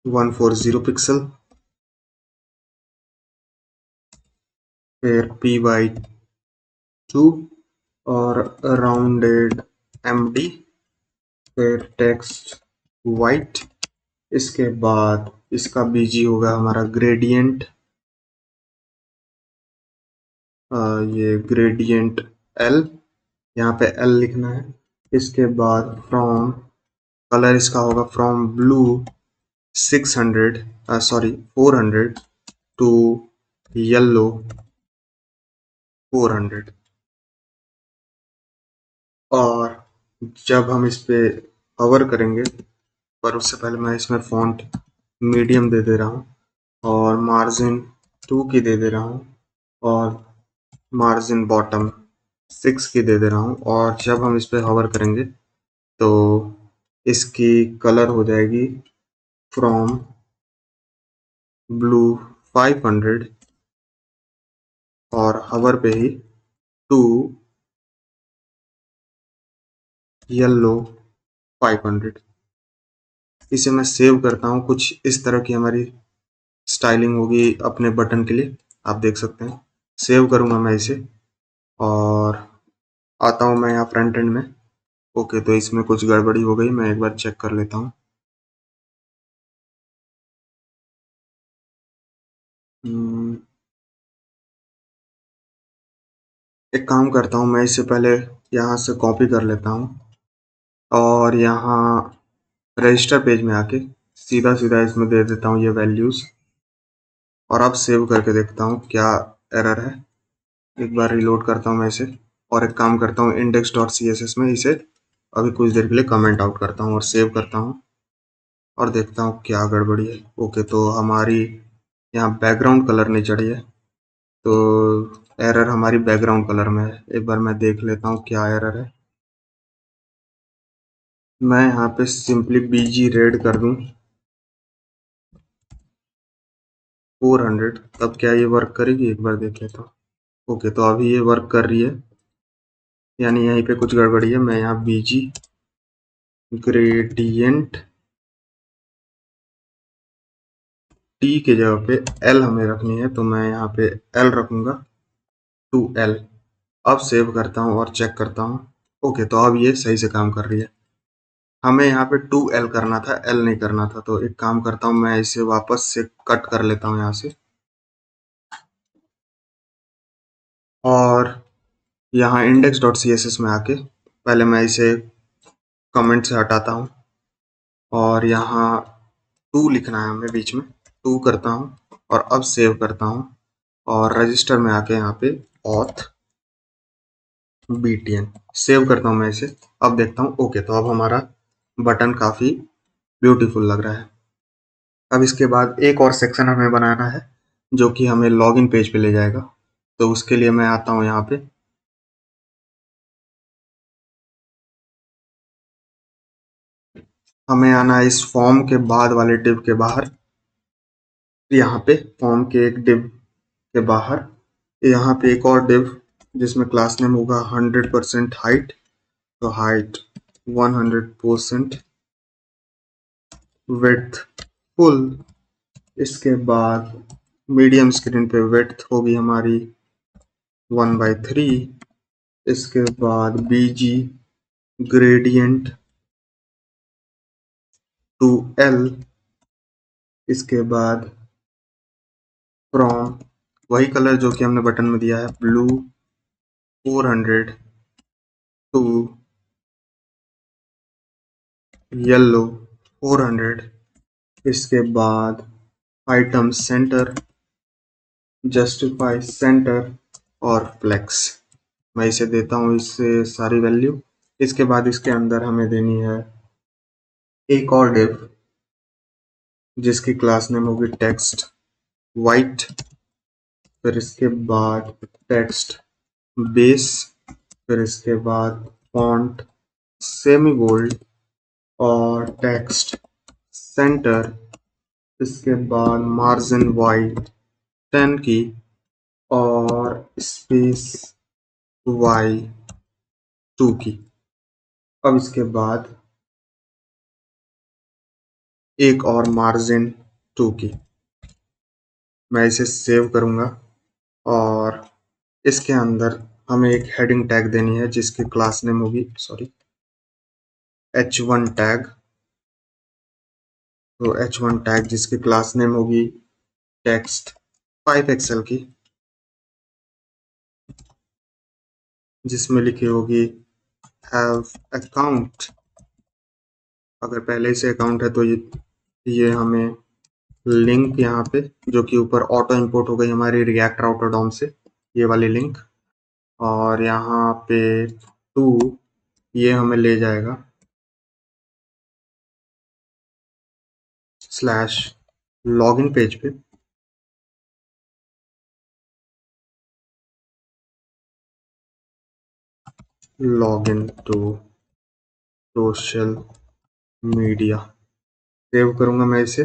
Speaker 1: 140 पिक्सल, फिर py2 और राउंडेड md, फिर टेक्स्ट वाइट। इसके बाद इसका बीजी होगा हमारा ग्रेडियंट, ये ग्रेडियंट एल, यहाँ पे एल लिखना है। इसके बाद फ्रॉम, कलर इसका होगा from blue 600 sorry 400 to yellow 400। और जब हम इस पे कवर करेंगे, पर उससे पहले मैं इसमें फॉन्ट मीडियम दे दे रहा हूँ और मार्जिन 2 की दे दे रहा हूँ और मार्जिन बॉटम 6 की दे दे रहा हूँ। और जब हम इस पे हवर करेंगे तो इसकी कलर हो जाएगी फ्रॉम ब्लू 500 और हवर पे ही टू येलो 500। इसे मैं सेव करता हूँ। कुछ इस तरह की हमारी स्टाइलिंग होगी अपने बटन के लिए, आप देख सकते हैं। सेव करूँगा मैं इसे और आता हूँ मैं यहाँ फ्रंट एंड में। ओके, तो इसमें कुछ गड़बड़ी हो गई, मैं एक बार चेक कर लेता हूँ। एक काम करता हूँ, मैं इसे पहले यहाँ से कॉपी कर लेता हूँ और यहाँ रजिस्टर पेज में आके सीधा सीधा इसमें दे देता हूँ ये वैल्यूज़ और अब सेव करके देखता हूँ क्या एरर है। एक बार रिलोड करता हूँ मैं इसे और एक काम करता हूँ index dot C S S में इसे अभी कुछ देर के लिए कमेंट आउट करता हूँ और सेव करता हूँ और देखता हूँ क्या गड़बड़ी है। ओके, तो हमारी यहाँ बैकग्राउंड कलर नहीं चढ़ी है, तो एरर हमारी बैकग्राउंड कलर में है। एक बार मैं देख लेता हूँ क्या एरर है। मैं यहाँ पे सिंपली बीजी रेड कर दूँ 400, तब क्या ये वर्क करेगी? एक बार देख लेता हूँ। ओके, तो अभी ये वर्क कर रही है, यानी यहीं पे कुछ गड़बड़ी है। मैं यहाँ बीजी ग्रेडियंट टी के जगह पे एल हमें रखनी है, तो मैं यहाँ पे एल रखूँगा 2L। अब सेव करता हूँ और चेक करता हूँ। ओके, तो अब ये सही से काम कर रही है। हमें यहाँ पे 2L करना था, L नहीं करना था, तो एक काम करता हूँ मैं इसे वापस से कट कर लेता हूँ यहाँ से और यहाँ index dot C S S में आके पहले मैं इसे कमेंट से हटाता हूँ और यहाँ 2 लिखना है हमें बीच में, 2 करता हूँ और अब सेव करता हूँ और रजिस्टर में आके यहाँ पे ऑथ BTN सेव करता हूँ मैं इसे। अब देखता हूँ। ओके, तो अब हमारा बटन काफ़ी ब्यूटीफुल लग रहा है। अब इसके बाद एक और सेक्शन हमें बनाना है जो कि हमें लॉगिन पेज पे ले जाएगा। तो उसके लिए मैं आता हूँ यहाँ पे, हमें आना है इस फॉर्म के बाद वाले डिव के बाहर। यहाँ पे फॉर्म के एक डिव के बाहर यहाँ पे एक और डिव जिसमें क्लास नेम होगा 100% हाइट, तो हाइट 100% विड्थ फुल। इसके बाद मीडियम स्क्रीन पे विड्थ होगी हमारी 1/3। इसके बाद बीजी ग्रेडियंट 2L। इसके बाद फ्रॉम वही कलर जो कि हमने बटन में दिया है, ब्लू 400 टू येलो 400। इसके बाद आइटम सेंटर, जस्टिफाई सेंटर और फ्लेक्स। मैं इसे देता हूँ इससे सारी वैल्यू। इसके बाद इसके अंदर हमें देनी है एक और डिव जिसकी क्लास नेम होगी टेक्स्ट वाइट। फिर इसके बाद टेक्स्ट बेस, फिर इसके बाद फॉन्ट सेमी बोल्ड और टेक्स्ट सेंटर। इसके बाद मार्जिन वाइट 10 की और स्पेस वाई 2 की। अब इसके बाद एक और मार्जिन 2 की। मैं इसे सेव करूँगा और इसके अंदर हमें एक हेडिंग टैग देनी है जिसकी क्लास नेम होगी H1 टैग। तो H1 टैग जिसकी क्लास नेम होगी टेक्स्ट 5 एक्सेल की, जिसमें लिखी होगी हैव अकाउंट। अगर पहले से अकाउंट है तो ये हमें लिंक यहाँ पे जो कि ऊपर ऑटो इंपोर्ट हो गई हमारी रिएक्ट राउटर डॉम से, ये वाली लिंक। और यहाँ पे 2 ये हमें ले जाएगा स्लैश लॉगिन पेज पे। Login to social media save करूंगा मैं इसे।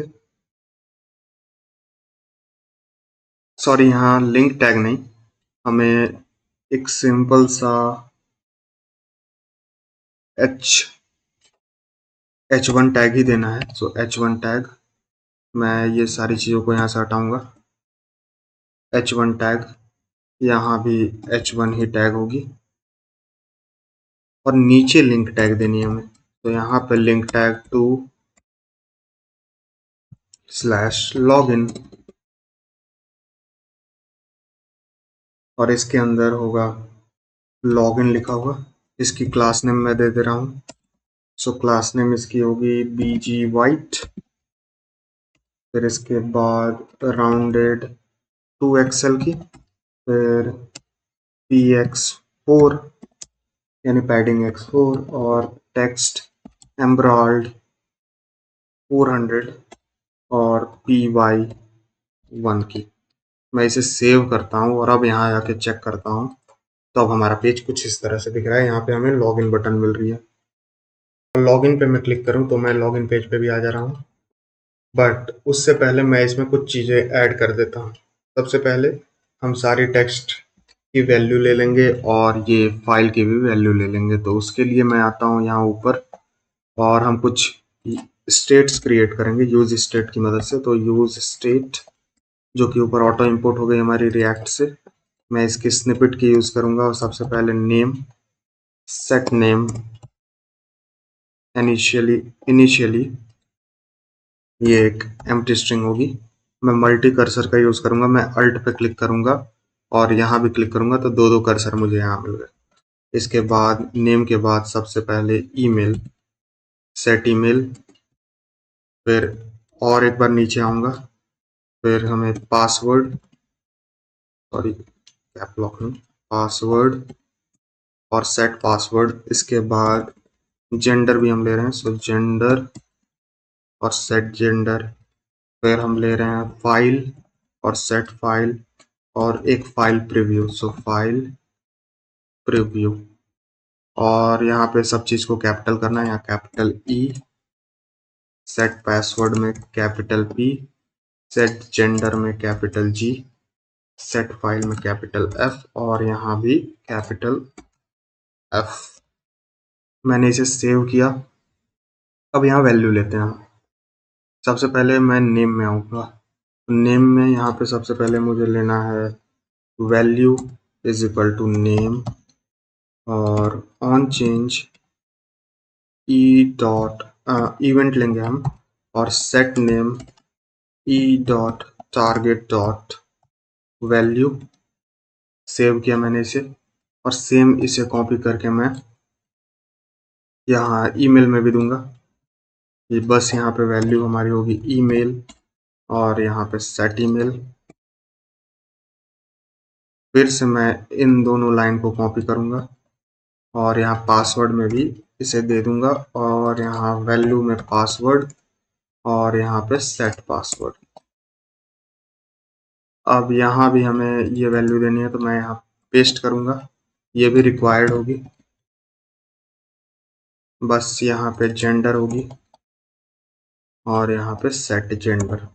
Speaker 1: सॉरी, यहाँ लिंक टैग नहीं, हमें एक सिंपल सा H1 टैग ही देना है। सो H1 टैग, मैं ये सारी चीज़ों को यहाँ से हटाऊंगा। H1 टैग, यहाँ भी H1 ही टैग होगी और नीचे लिंक टैग देनी है हमें। तो यहाँ पे लिंक टैग टू /login और इसके अंदर होगा लॉगिन लिखा हुआ। इसकी क्लास नेम मैं दे दे रहा हूँ। सो क्लास नेम इसकी होगी BG White। फिर इसके बाद राउंडेड 2XL की, फिर PX4 यानी पैडिंग X4 और टेक्स्ट एम्ब्रॉयड 400 और PY1 की। मैं इसे सेव करता हूँ और अब यहाँ आके चेक करता हूँ तो अब हमारा पेज कुछ इस तरह से दिख रहा है। यहाँ पे हमें लॉगिन बटन मिल रही है। लॉगिन पे मैं क्लिक करूँ तो मैं लॉगिन पेज पे भी आ जा रहा हूँ, बट उससे पहले मैं इसमें कुछ चीज़ें ऐड कर देता हूँ। सबसे पहले हम सारी टेक्स्ट की वैल्यू ले लेंगे और ये फाइल की भी वैल्यू ले लेंगे। तो उसके लिए मैं आता हूँ यहाँ ऊपर और हम कुछ स्टेट्स क्रिएट करेंगे यूज स्टेट की मदद से। तो यूज स्टेट जो कि ऊपर ऑटो इंपोर्ट हो गई हमारी रिएक्ट से, मैं इसकी स्निपेट की यूज करूंगा। और सबसे पहले नेम, सेट नेम इनिशियली ये एक एम्प्टी स्ट्रिंग होगी। मैं मल्टी कर्सर का यूज करूंगा। मैं अल्ट पे क्लिक करूंगा और यहाँ भी क्लिक करूंगा तो दो कर्सर मुझे यहाँ मिल गए। इसके बाद नेम के बाद सबसे पहले ईमेल, सेट ईमेल, फिर और एक बार नीचे आऊंगा, फिर हमें पासवर्ड, सॉरी कैप लॉक में, पासवर्ड और सेट पासवर्ड। इसके बाद जेंडर भी हम ले रहे हैं, सो जेंडर और सेट जेंडर। फिर हम ले रहे हैं फाइल और सेट फाइल और एक फाइल प्रीव्यू, सो फाइल प्रीव्यू। और यहाँ पे सब चीज़ को कैपिटल करना है, यहाँ कैपिटल E, सेट पासवर्ड में कैपिटल P, सेट जेंडर में कैपिटल G, सेट फाइल में कैपिटल F और यहाँ भी कैपिटल F। मैंने इसे सेव किया। अब यहाँ वैल्यू लेते हैं हम। सबसे पहले मैं नेम में आऊँगा। नेम में यहाँ पे सबसे पहले मुझे लेना है value is equal to name और ऑन चेंज इवेंट लेंगे हम और सेट नेम target.वैल्यू। सेव किया मैंने इसे और सेम इसे कॉपी करके मैं यहाँ ईमेल में भी दूंगा। ये बस यहाँ पे वैल्यू हमारी होगी ईमेल और यहाँ पे सेट ईमेल। फिर से मैं इन दोनों लाइन को कॉपी करूंगा और यहाँ पासवर्ड में भी इसे दे दूंगा और यहाँ वैल्यू में पासवर्ड और यहाँ पे सेट पासवर्ड। अब यहाँ भी हमें ये वैल्यू देनी है तो मैं यहाँ पेस्ट करूंगा, ये भी रिक्वायर्ड होगी। बस यहाँ पे जेंडर होगी और यहाँ पे सेट जेंडर।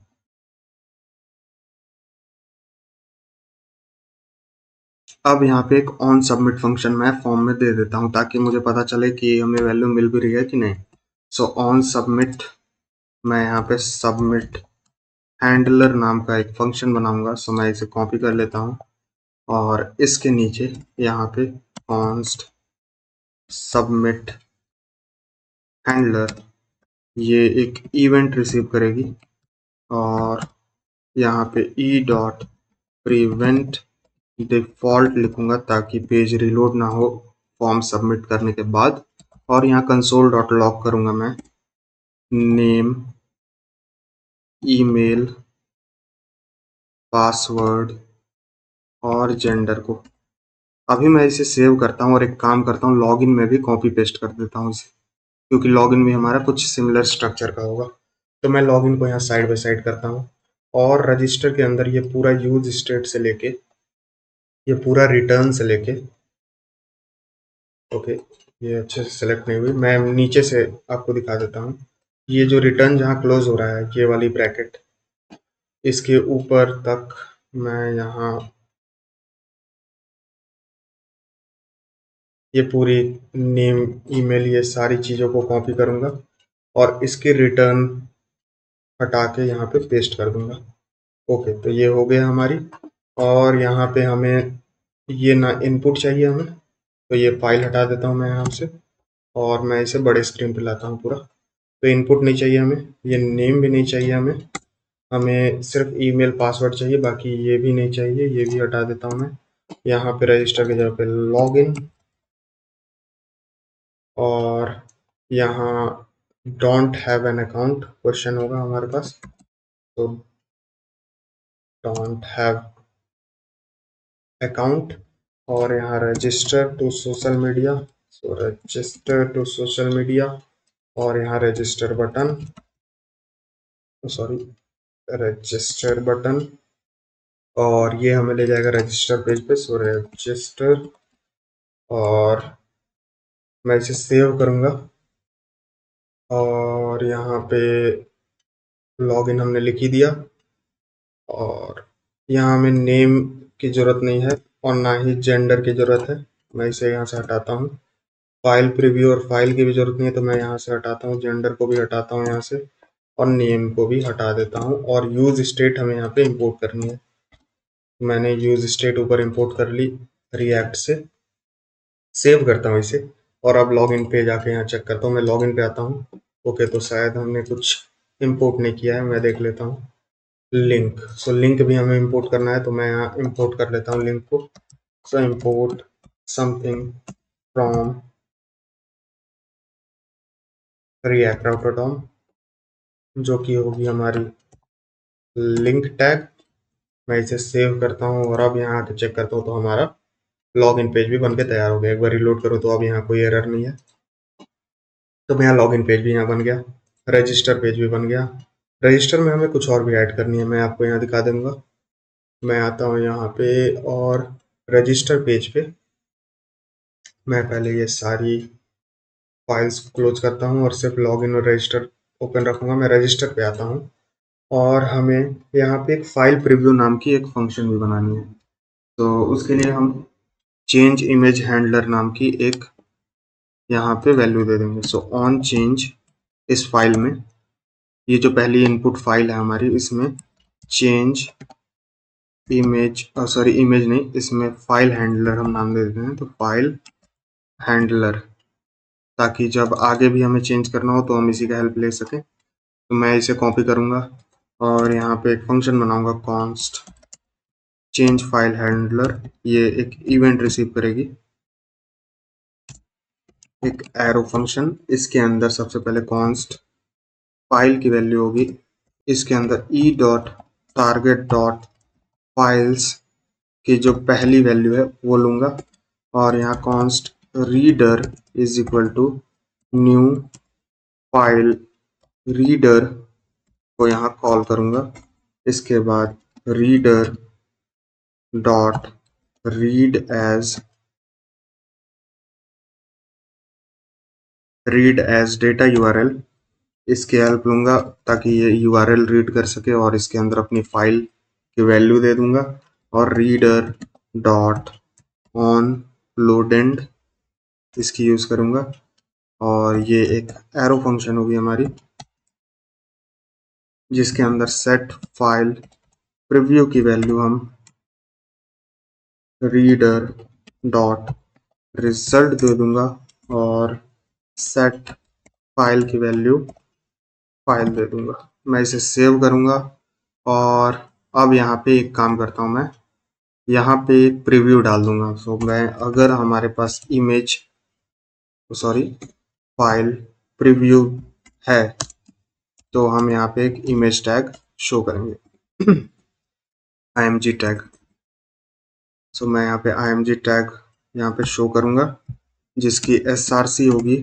Speaker 1: अब यहाँ पे एक ऑन सबमिट फंक्शन मैं फॉर्म में दे देता हूँ ताकि मुझे पता चले कि हमें वैल्यू मिल भी रही है कि नहीं। सो ऑन सबमिट, मैं यहाँ पे सबमिट हैंडलर नाम का एक फंक्शन बनाऊंगा। सो मैं इसे कॉपी कर लेता हूँ और इसके नीचे यहाँ पे कॉन्स्ट सबमिट हैंडलर, ये एक इवेंट रिसीव करेगी और यहाँ पे e.prevent डिफ़ॉल्ट लिखूंगा ताकि पेज रिलोड ना हो फॉर्म सबमिट करने के बाद। और यहाँ console.log करूंगा मैं नेम, ईमेल, पासवर्ड और जेंडर को। अभी मैं इसे सेव करता हूँ और एक काम करता हूँ, लॉगिन में भी कॉपी पेस्ट कर देता हूँ इसे, क्योंकि लॉगिन भी हमारा कुछ सिमिलर स्ट्रक्चर का होगा। तो मैं लॉगिन को यहाँ साइड बाय साइड करता हूँ और रजिस्टर के अंदर ये पूरा यूज स्टेट से लेके ये पूरा रिटर्न से लेके, ओके, ये अच्छे से सेलेक्ट नहीं हुई, मैं नीचे से आपको दिखा देता हूँ। ये जो रिटर्न जहाँ क्लोज हो रहा है, ये वाली ब्रैकेट, इसके ऊपर तक मैं यहाँ ये पूरी नेम, ईमेल, ये सारी चीज़ों को कॉपी करूँगा और इसके रिटर्न हटा के यहाँ पे पेस्ट कर दूंगा। ओके, तो ये हो गया हमारी। और यहाँ पे हमें ये ना इनपुट चाहिए हमें, तो ये फाइल हटा देता हूँ मैं यहाँ से और मैं इसे बड़े स्क्रीन पे लाता हूँ पूरा। तो इनपुट नहीं चाहिए हमें, ये नेम भी नहीं चाहिए हमें, हमें सिर्फ ईमेल पासवर्ड चाहिए, बाकी ये भी नहीं चाहिए, ये भी हटा देता हूँ मैं। यहाँ पे रजिस्टर की जगह पे लॉगिन, और यहाँ don't have an account question होगा हमारे पास, तो डोंट हैव अकाउंट। और यहाँ register to social media, so register to social media, और यहाँ register button, sorry register button, और ये हमें ले जाएगा रजिस्टर पेज पे, सो रजिस्टर। और मैं इसे सेव करूँगा और यहाँ पे लॉगिन हमने लिख ही दिया, और यहाँ हमें नेम की ज़रूरत नहीं है और ना ही जेंडर की ज़रूरत है, मैं इसे यहाँ से हटाता हूँ। फाइल प्रीव्यू और फाइल की भी ज़रूरत नहीं है, तो मैं यहाँ से हटाता हूँ, जेंडर को भी हटाता हूँ यहाँ से, और नेम को भी हटा देता हूँ। और यूज़ स्टेट हमें यहाँ पे इंपोर्ट करनी है, मैंने यूज़ स्टेट ऊपर इंपोर्ट कर ली रिएक्ट से। सेव करता हूँ इसे और अब लॉगिन पे जाके यहाँ चेक करता हूँ, मैं लॉगिन पे आता हूँ। ओके, तो शायद हमने कुछ इंपोर्ट नहीं किया है, मैं देख लेता हूँ। लिंक, सो लिंक भी हमें इंपोर्ट करना है, तो मैं यहाँ इंपोर्ट कर लेता हूँ लिंक को। सो इंपोर्ट समथिंग फ्रॉम रिएक्ट आउटरडॉम, जो कि होगी हमारी लिंक टैग। मैं इसे सेव करता हूँ और अब यहाँ आके चेक करता हूँ, तो हमारा लॉगिन पेज भी बन के तैयार हो गया। एक बार रिलोड करूँ तो अब यहाँ कोई एरर नहीं है, तो मेरा लॉगिन पेज भी यहाँ बन गया, रजिस्टर पेज भी बन गया। रजिस्टर में हमें कुछ और भी ऐड करनी है, मैं आपको यहाँ दिखा दूंगा। मैं आता हूँ यहाँ पे और रजिस्टर पेज पे मैं पहले ये सारी फाइल्स क्लोज करता हूँ और सिर्फ लॉगिन और रजिस्टर ओपन रखूँगा। मैं रजिस्टर पे आता हूँ और हमें यहाँ पे एक फाइल प्रीव्यू नाम की एक फंक्शन भी बनानी है, तो उसके लिए हम चेंज इमेज हैंडलर नाम की एक यहाँ पे वैल्यू दे देंगे। सो ऑन चेंज, इस फाइल में, ये जो पहली इनपुट फाइल है हमारी, इसमें चेंज इमेज, सॉरी इमेज नहीं, इसमें फाइल हैंडलर हम नाम दे देते हैं, तो फाइल हैंडलर, ताकि जब आगे भी हमें चेंज करना हो तो हम इसी का हेल्प ले सकें। तो मैं इसे कॉपी करूँगा और यहाँ पे एक फंक्शन बनाऊंगा, कॉन्स्ट चेंज फाइल हैंडलर। ये एक इवेंट रिसीव करेगी, एक एरो फंक्शन, इसके अंदर सबसे पहले कॉन्स्ट फाइल की वैल्यू होगी, इसके अंदर e dot target dot files की जो पहली वैल्यू है वो लूँगा, और यहाँ const reader is equal to new file reader को यहाँ कॉल करूँगा। इसके बाद reader dot read as data URL, इसकी हेल्प लूँगा ताकि ये यूआरएल रीड कर सके, और इसके अंदर अपनी फाइल की वैल्यू दे दूँगा। और रीडर डॉट ऑन लोडेंड, इसकी यूज़ करूँगा, और ये एक एरो फंक्शन होगी हमारी, जिसके अंदर सेट फाइल प्रीव्यू की वैल्यू हम रीडर डॉट रिजल्ट दे दूंगा, और सेट फाइल की वैल्यू फाइल दे दूंगा। मैं इसे सेव करूंगा और अब यहाँ पे एक काम करता हूँ, मैं यहाँ पे एक प्रीव्यू डाल दूंगा। सो मैं, अगर हमारे पास इमेज, सॉरी फाइल प्रीव्यू है, तो हम यहाँ पे एक इमेज टैग शो करेंगे, img टैग। सो मैं यहाँ पे img टैग यहाँ पे शो करूंगा, जिसकी src होगी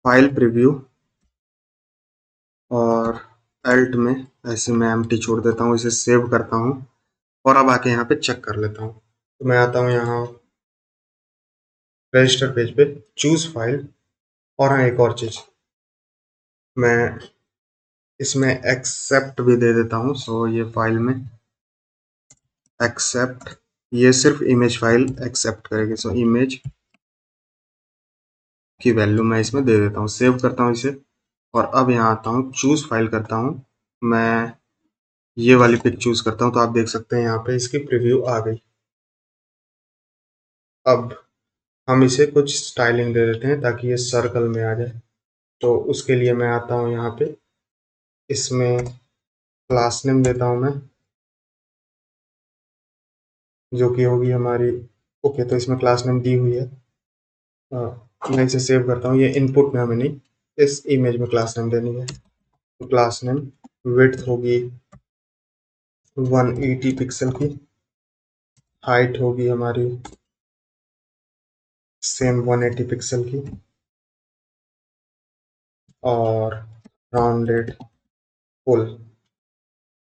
Speaker 1: फाइल प्रीव्यू, और एल्ट में ऐसे मैं एम्प्टी छोड़ देता हूँ, इसे सेव करता हूँ और अब आके यहाँ पे चेक कर लेता हूँ। तो मैं आता हूँ यहाँ रजिस्टर पेज पे, चूज फाइल, और हाँ एक और चीज़, मैं इसमें एक्सेप्ट भी दे देता हूँ। सो ये फाइल में एक्सेप्ट, ये सिर्फ इमेज फाइल एक्सेप्ट करेगी। सो इमेज की वैल्यू मैं इसमें दे देता हूँ, सेव करता हूँ इसे। और अब यहाँ आता हूँ, चूज फाइल करता हूँ, मैं ये वाली पिक चूज करता हूँ। तो आप देख सकते हैं यहाँ पे इसकी प्रीव्यू आ गई। अब हम इसे कुछ स्टाइलिंग दे देते हैं ताकि ये सर्कल में आ जाए। तो उसके लिए मैं आता हूँ यहाँ पे, इसमें क्लास नेम देता हूँ मैं, जो कि होगी हमारी, ओके तो इसमें क्लास नेम दी हुई है। मैं इसे सेव करता हूँ, ये इनपुट में हमें नहीं, इस इमेज में क्लास नेम देनी है। तो क्लास नेम विड्थ होगी 180 पिक्सल की, हाइट होगी हमारी सेम 180 पिक्सल की, और राउंडेड फुल।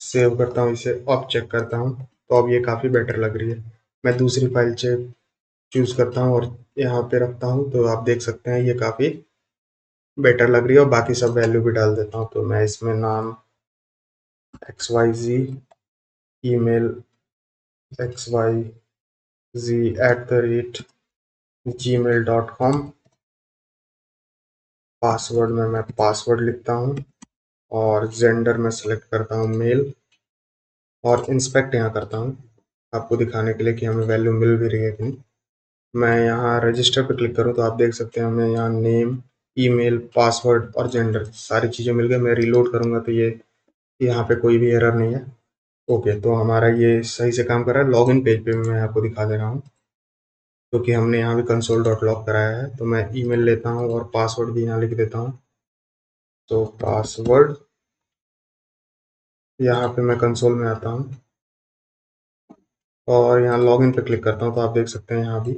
Speaker 1: सेव करता हूँ इसे, अब चेक करता हूँ। तो अब ये काफ़ी बेटर लग रही है। मैं दूसरी फाइल से चूज़ करता हूँ और यहाँ पे रखता हूँ। तो आप देख सकते हैं ये काफ़ी बेटर लग रही है। और बाकी सब वैल्यू भी डाल देता हूँ। तो मैं इसमें नाम XYZ, ईमेल XYZ@gmail.com, पासवर्ड में मैं पासवर्ड लिखता हूँ, और जेंडर में सेलेक्ट करता हूँ मेल, और इंस्पेक्ट यहाँ करता हूँ आपको दिखाने के लिए कि हमें वैल्यू मिल भी रही है कि नहीं। मैं यहाँ रजिस्टर पे क्लिक करूँ तो आप देख सकते हैं हमें यहाँ नेम, ईमेल, पासवर्ड और जेंडर सारी चीज़ें मिल गई। मैं रीलोड करूँगा तो ये यहाँ पे कोई भी एरर नहीं है। ओके, तो हमारा ये सही से काम कर रहा है। लॉगिन पेज पे मैं आपको दिखा दे रहा हूँ, क्योंकि हमने यहाँ भी console.log कराया है। तो मैं ईमेल लेता हूँ और पासवर्ड भी यहाँ लिख देता हूँ। तो पासवर्ड, यहाँ पे मैं कंसोल में आता हूँ और यहाँ लॉगिन पे क्लिक करता हूँ। तो आप देख सकते हैं यहाँ भी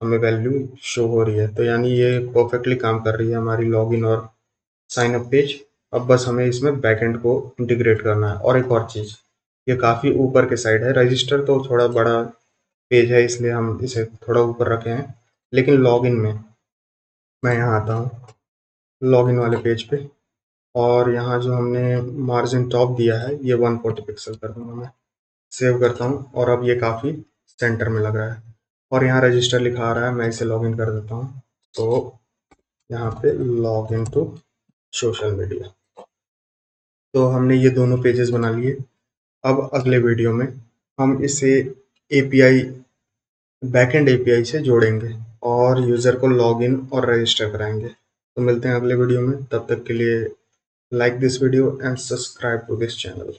Speaker 1: हमें वैल्यू शो हो रही है। तो यानी ये परफेक्टली काम कर रही है हमारी लॉगिन और साइन अप पेज। अब बस हमें इसमें बैकएंड को इंटीग्रेट करना है। और एक और चीज़, ये काफ़ी ऊपर के साइड है। रजिस्टर तो थोड़ा बड़ा पेज है, इसलिए हम इसे थोड़ा ऊपर रखे हैं। लेकिन लॉगिन में मैं यहाँ आता हूँ लॉगिन वाले पेज पे, और यहाँ जो हमने मार्जिन टॉप दिया है ये 140 पिक्सल कर दूंगा मैं। सेव करता हूँ और अब ये काफ़ी सेंटर में लग रहा है। और यहाँ रजिस्टर लिखा आ रहा है, मैं इसे लॉगिन कर देता हूँ। तो यहाँ पे log in to social media. तो हमने ये दोनों पेजेस बना लिए। अब अगले वीडियो में हम इसे एपीआई, बैकएंड एपीआई से जोड़ेंगे और यूज़र को लॉगिन और रजिस्टर कराएंगे। तो मिलते हैं अगले वीडियो में, तब तक के लिए like this video and subscribe to this channel.